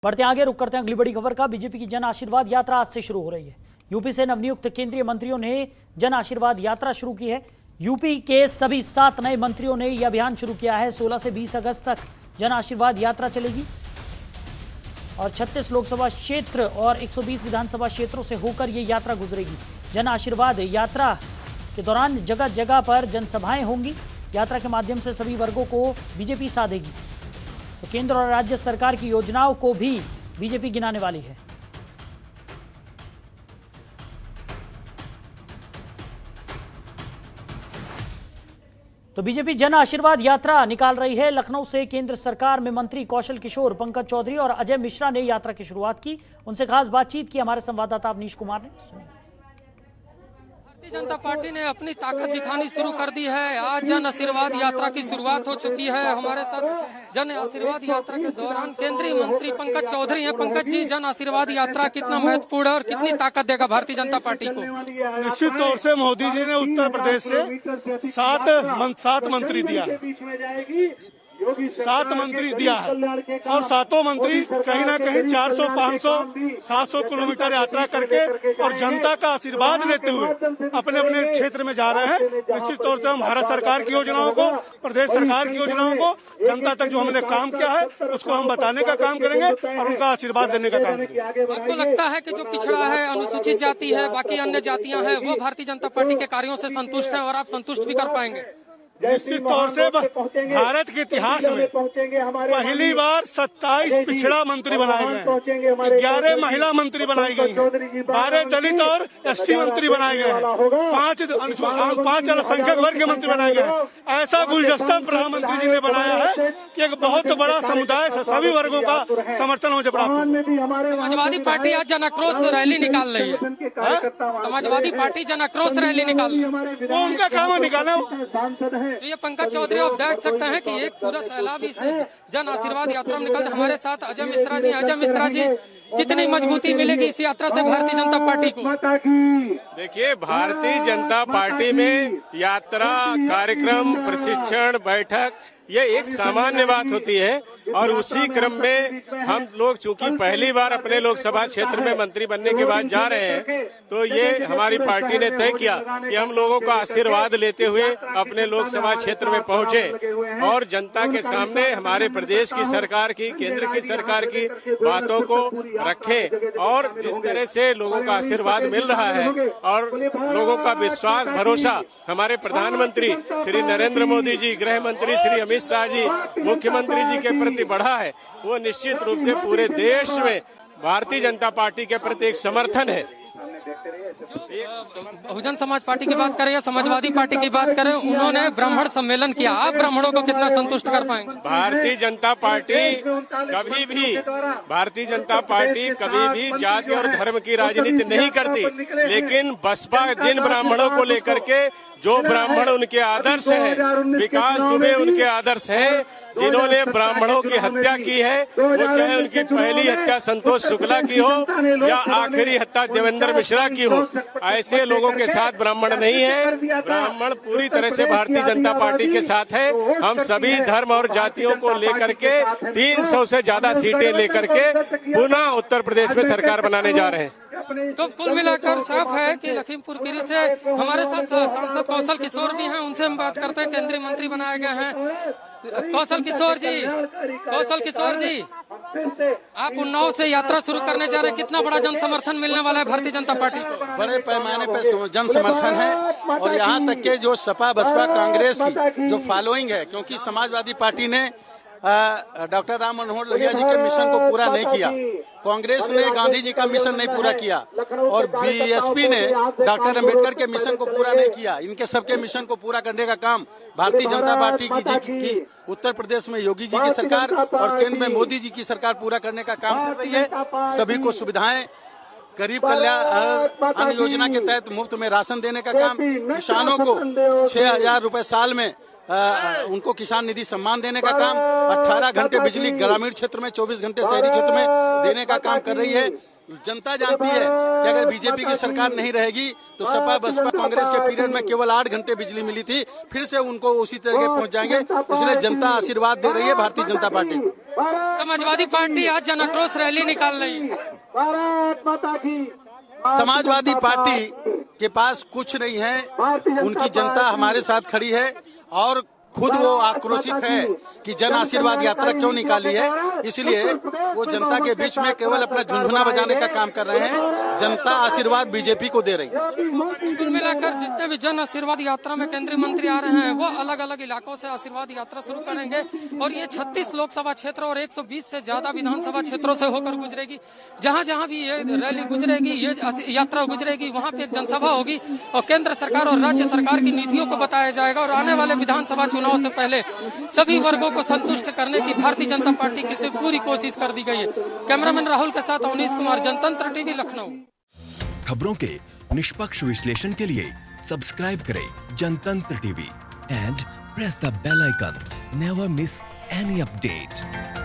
बढ़ते आगे रुक करते हैं अगली बड़ी खबर का। बीजेपी की जन आशीर्वाद यात्रा आज से शुरू हो रही है। यूपी से नवनियुक्त केंद्रीय मंत्रियों ने जन आशीर्वाद यात्रा शुरू की है। यूपी के सभी 7 नए मंत्रियों ने यह अभियान शुरू किया है। 16 से 20 अगस्त तक जन आशीर्वाद यात्रा चलेगी और 36 लोकसभा क्षेत्र और 120 विधानसभा क्षेत्रों से होकर यह यात्रा गुजरेगी। जन आशीर्वाद यात्रा के दौरान जगह जगह पर जनसभाएं होंगी। यात्रा के माध्यम से सभी वर्गों को बीजेपी साधेगी। तो केंद्र और राज्य सरकार की योजनाओं को भी बीजेपी गिनाने वाली है। तो बीजेपी जन आशीर्वाद यात्रा निकाल रही है। लखनऊ से केंद्र सरकार में मंत्री कौशल किशोर, पंकज चौधरी और अजय मिश्रा ने यात्रा की शुरुआत की। उनसे खास बातचीत की हमारे संवाददाता अवनीश कुमार ने। सुनिए। भारतीय जनता पार्टी ने अपनी ताकत दिखानी शुरू कर दी है। आज जन आशीर्वाद यात्रा की शुरुआत हो चुकी है। हमारे साथ जन आशीर्वाद यात्रा के दौरान केंद्रीय मंत्री पंकज चौधरी हैं। पंकज जी, जन आशीर्वाद यात्रा कितना महत्वपूर्ण है और कितनी ताकत देगा भारतीय जनता पार्टी को? निश्चित तौर से मोदी जी ने उत्तर प्रदेश से 7 मंत्री दिया है, 7 मंत्री दिया है और 7 मंत्री कहीं ना कहीं 400, 500, 700 किलोमीटर यात्रा करके और जनता का आशीर्वाद लेते हुए अपने अपने क्षेत्र में जा रहे हैं। निश्चित तौर से हम भारत सरकार की योजनाओं को, प्रदेश सरकार की योजनाओं को जनता तक जो हमने काम किया है उसको हम बताने का काम करेंगे और उनका आशीर्वाद देने का काम करेंगे। आपको लगता है कि जो पिछड़ा है, अनुसूचित जाति है, बाकी अन्य जातियां हैं, वो भारतीय जनता पार्टी के कार्यों से संतुष्ट है और आप संतुष्ट भी कर पाएंगे? निश्चित तौर से भारत के इतिहास में पहली बार 27 पिछड़ा मंत्री बनाए गए हैं, 11 महिला मंत्री बनाई गई हैं, 12 दलित और एसटी मंत्री बनाए गए हैं, 5 अल्पसंख्यक वर्ग के मंत्री बनाए गए हैं। ऐसा गुलदस्ता प्रधानमंत्री जी ने बनाया है कि एक बहुत बड़ा समुदाय सभी वर्गों का समर्थन मुझे प्राप्त हुआ। समाजवादी पार्टी आज जन आक्रोश रैली निकाल रही है। समाजवादी पार्टी जन आक्रोश रैली निकाल रही है, वो उनका काम है निकाले। तो ये पंकज चौधरी आप देख सकते हैं कि एक पूरा सैलाब इस जन आशीर्वाद यात्रा में निकल। हमारे साथ अजय मिश्रा जी। अजय मिश्रा जी, कितनी मजबूती मिलेगी इस यात्रा से भारतीय जनता पार्टी को? देखिए, भारतीय जनता पार्टी में यात्रा, कार्यक्रम, प्रशिक्षण, बैठक ये एक सामान्य बात होती है और उसी क्रम में हम लोग चूंकि पहली बार अपने लोकसभा क्षेत्र में मंत्री बनने के बाद जा रहे हैं, तो ये हमारी पार्टी ने तय किया कि हम लोगों का आशीर्वाद लेते हुए अपने लोकसभा क्षेत्र में पहुंचे और जनता के सामने हमारे प्रदेश की सरकार की, केंद्र की सरकार की बातों को रखें और जिस तरह से लोगों का आशीर्वाद मिल रहा है और लोगों का विश्वास, भरोसा हमारे प्रधानमंत्री श्री नरेंद्र मोदी जी, गृह मंत्री श्री अमित शाह जी, मुख्यमंत्री जी के प्रति बढ़ा है, वो निश्चित रूप से पूरे देश में भारतीय जनता पार्टी के प्रति एक समर्थन है। जो बहुजन समाज पार्टी की बात करें या समाजवादी पार्टी की बात करें, उन्होंने ब्राह्मण सम्मेलन किया। आप ब्राह्मणों को कितना संतुष्ट कर पाएंगे? भारतीय जनता पार्टी कभी भी जाति और धर्म की राजनीति नहीं करती, लेकिन बसपा जिन ब्राह्मणों को लेकर के, जो ब्राह्मण उनके आदर्श हैं, विकास दुबे उनके आदर्श हैं, जिन्होंने ब्राह्मणों की हत्या की है, वो चाहे उनकी पहली हत्या संतोष शुक्ला की हो या आखिरी हत्या देवेंद्र मिश्रा की हो, ऐसे लोगों के साथ ब्राह्मण नहीं है। ब्राह्मण पूरी तरह से भारतीय जनता पार्टी के साथ है। हम सभी धर्म और जातियों को लेकर के 300 से ज्यादा सीटें लेकर के पुनः उत्तर प्रदेश में सरकार बनाने जा रहे हैं। तो कुल मिलाकर साफ है कि लखीमपुर खीरी से हमारे साथ सांसद कौशल किशोर भी हैं। उनसे हम बात करते हैं। केंद्रीय मंत्री बनाए गए हैं कौशल किशोर जी, आप उन्नाव से यात्रा शुरू करने जा रहे हैं। कितना बड़ा जन समर्थन मिलने वाला है भारतीय जनता पार्टी को? बड़े पैमाने पर जन समर्थन है और यहाँ तक के जो सपा, बसपा, कांग्रेस की जो फॉलोइंग है, क्योंकि समाजवादी पार्टी ने डॉक्टर राम मनोहर लोहिया जी के मिशन को पूरा नहीं किया, कांग्रेस ने गांधी जी का मिशन नहीं पूरा किया और बीएसपी ने डॉक्टर अंबेडकर के मिशन को पूरा नहीं किया। इनके सबके मिशन को पूरा करने का काम भारतीय जनता पार्टी की उत्तर प्रदेश में योगी जी की सरकार और केंद्र में मोदी जी की सरकार पूरा करने का काम कर रही है। सभी को सुविधाएं, गरीब कल्याण अन्न योजना के तहत मुफ्त में राशन देने का काम, किसानों को 6,000 रुपए साल में उनको किसान निधि सम्मान देने का काम, 18 घंटे बिजली ग्रामीण क्षेत्र में, 24 घंटे शहरी क्षेत्र में देने का काम कर रही है। जनता जानती है कि अगर बीजेपी की सरकार नहीं रहेगी तो सपा बसपा कांग्रेस के पीरियड में केवल 8 घंटे बिजली मिली थी, फिर से उनको उसी तरह पहुंच जाएंगे। इसलिए जनता आशीर्वाद दे रही है भारतीय जनता पार्टी को। समाजवादी पार्टी आज जन आक्रोश रैली निकाल रही है। समाजवादी पार्टी के पास कुछ नहीं है, उनकी जनता हमारे साथ खड़ी है और खुद वो आक्रोशित है कि जन आशीर्वाद यात्रा क्यों निकाली है। इसलिए वो जनता के बीच में केवल अपना झुंझुना बजाने का काम कर रहे हैं। जनता आशीर्वाद बीजेपी को दे रही है। कुल मिलाकर जितने भी जन आशीर्वाद यात्रा में केंद्रीय मंत्री आ रहे हैं वो अलग अलग इलाकों से आशीर्वाद यात्रा शुरू करेंगे और ये 36 लोकसभा क्षेत्र और 120 से ज्यादा विधानसभा क्षेत्रों से होकर गुजरेगी। जहां जहां भी ये रैली गुजरेगी, ये यात्रा गुजरेगी, वहां पे एक जनसभा होगी और केंद्र सरकार और राज्य सरकार की नीतियों को बताया जाएगा और आने वाले विधानसभा चुनाव से पहले सभी वर्गों को संतुष्ट करने की भारतीय जनता पार्टी की से पूरी कोशिश कर दी गई है। कैमरामैन राहुल के साथ अवनीश कुमार, जनतंत्र टीवी, लखनऊ। खबरों के निष्पक्ष विश्लेषण के लिए सब्सक्राइब करें Jantantra TV and press the bell icon. Never miss any update.